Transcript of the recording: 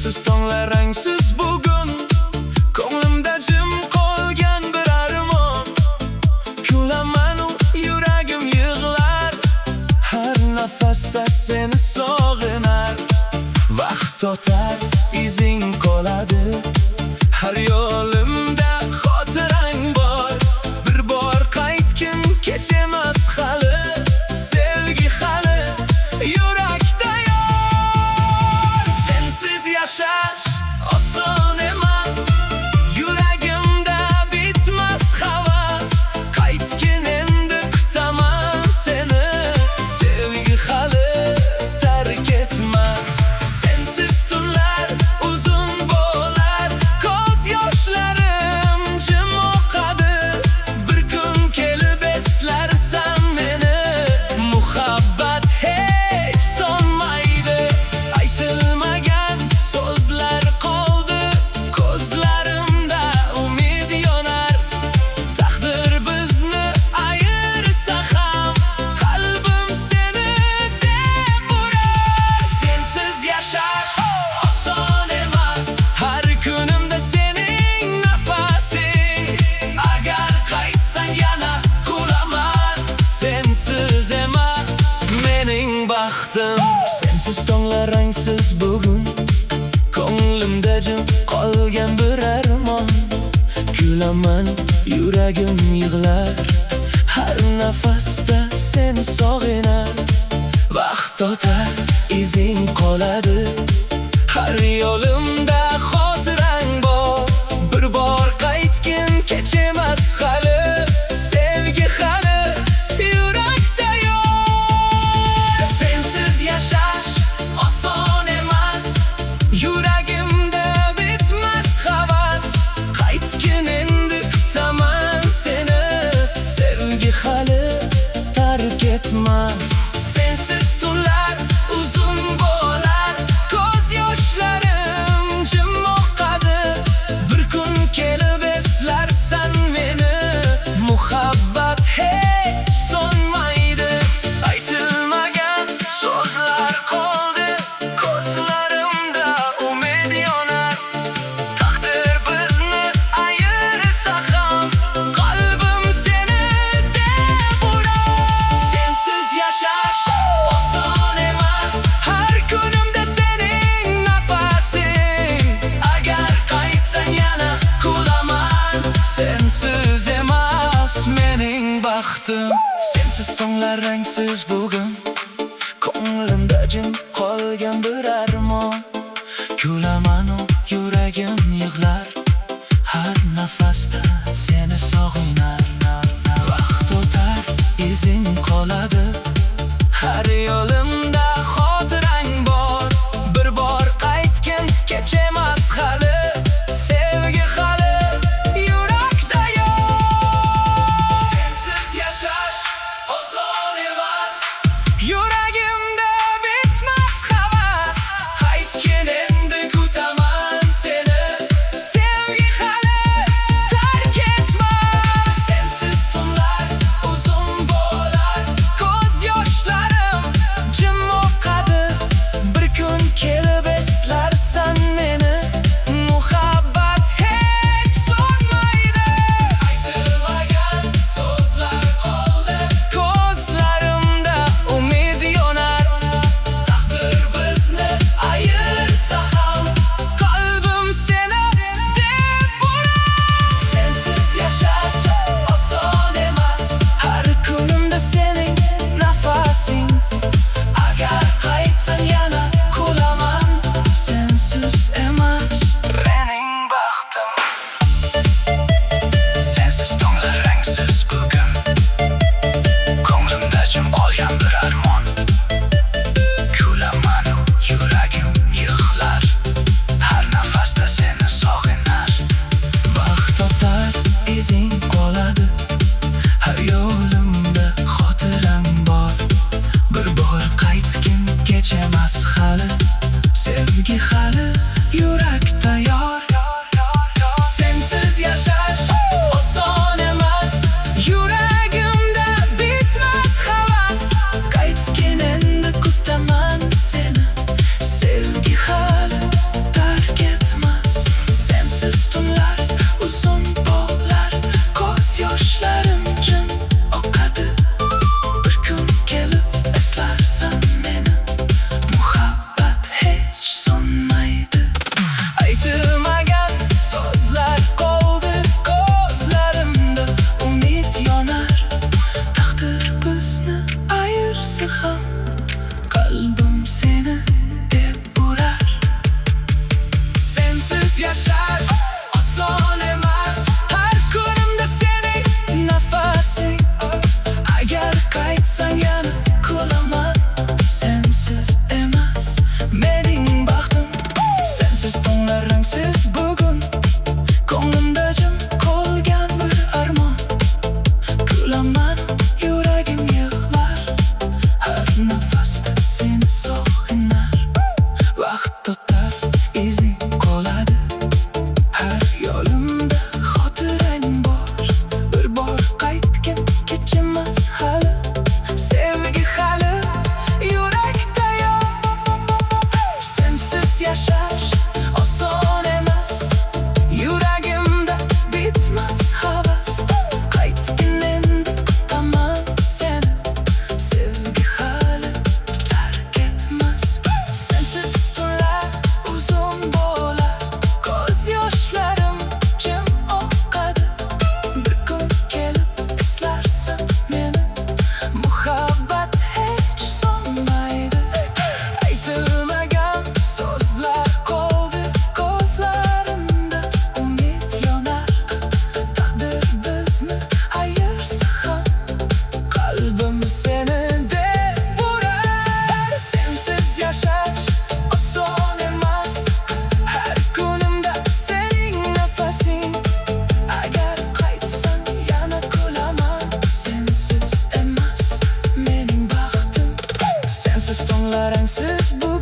Sensiz tonglar rangsiz bugun, ko'nglimda jim qolgan bir armon. Kulaman u yuragim yig'lar, har nafasda seni sog'inar. Vaqt o'tar, izing qoladi, har yo'limda xotirang bor. Bir bor qaytgin kech emas hali, sevgi hali yurakda yor. Sensiz yashash oson emas, yuragimda bitmas havas. Qaytgin endi kutaman seni, sevgi hali tark etmas. Sensiz tunlar uzun bo'lar, ko'z yoshlarim jim oqadi. Bir kun kelib eslarsan meni, muhabbat hech so'nmaydi. Aytilmagan so'zlar qoldi, ko'zlarimda umid yonar. Taqdir bizni ayirsa ham, qalbim seni deb urar. Sensiz yashash oson emas, har kunimda sening nafasing. Agar qaytsang yana kulaman, sensiz emas mening baxtim. Sensiz tonglar rangsiz bugun, ko'nglimda jim qolgan bir armon. Kulaman, yuragim yig'lar, har nafasda seni sog'inar. Vaqt o'tar, izing qoladi, har yo'limda xotirang bor. Bir bor qaytgin kech emas hali, sevgi hali yurakda yor. Sensiz yashash oson emas, yuragimda bitmas havas. Qaytgin endi kutaman seni, sevgi hali tark etmas. Sensiz tunlar uzun bo'lar, ko'z yoshlarim jim oqadi. Bir kun kelib eslarsan meni, muhabbat hech so'nmaydi. Aytilmagan so'zlar qoldi, ko'zlarimda umid yonar. Taqdir bizni ayirsa ham, qalbim seni deb urar. Sensiz yashash oson emas, har kunimda sening nafasing. Agar qaytsang yana kulaman, sensiz emas mening baxtim. Sensiz tonglar rangsiz bugun, ko'nglimda jim qolgan bir armon. Kulaman u yuragim yig'lar, har nafasda seni sog'inar. Vaqt o'tar, izing qoladi, har yo'limda xotirang bor. Bir bor qaytgin kech emas hali, sevgi hali yurakda yor. Sensiz yashash oson emas, yuragimda bitmas havas. Qaytgin endi kutaman seni, sevgi hali tark etmas. Sensiz tunlar uzun bo'lar, ko'z yoshlarim rangsiz bugun ko'nglimda jim qolgan bir armon. Kulaman, yuragim yig'lar, har nafasda seni sog'inar. Vaqt o'tar, izing qoladi, har yo'limda xotirang bor. Bir bor qaytgin kechmas hali, sevgi hali yurakda yo'q. Sensiz yashash oson emas, yuragimda bitmas havas. Qaytgin endi, kutaman seni, sevgi hali tark etmas. Sensiz tunlar uzun bo'lar, ko'z yoshlarim jim oqadi. Bir kun kelib eslarsan meni, muhabbat hech so'nmaydi. Aytilmagan so'zlar qoldi ko'zlarimda, umid yonar. Taqdir bizni ayirsa ham, qalbim seni deb urar. Sensiz yashash oson emas, har kunimda sening nafasing. Agar qaytsang yana kulaman, sensiz emas mening baxtim. Sensiz tunlar rangsiz bu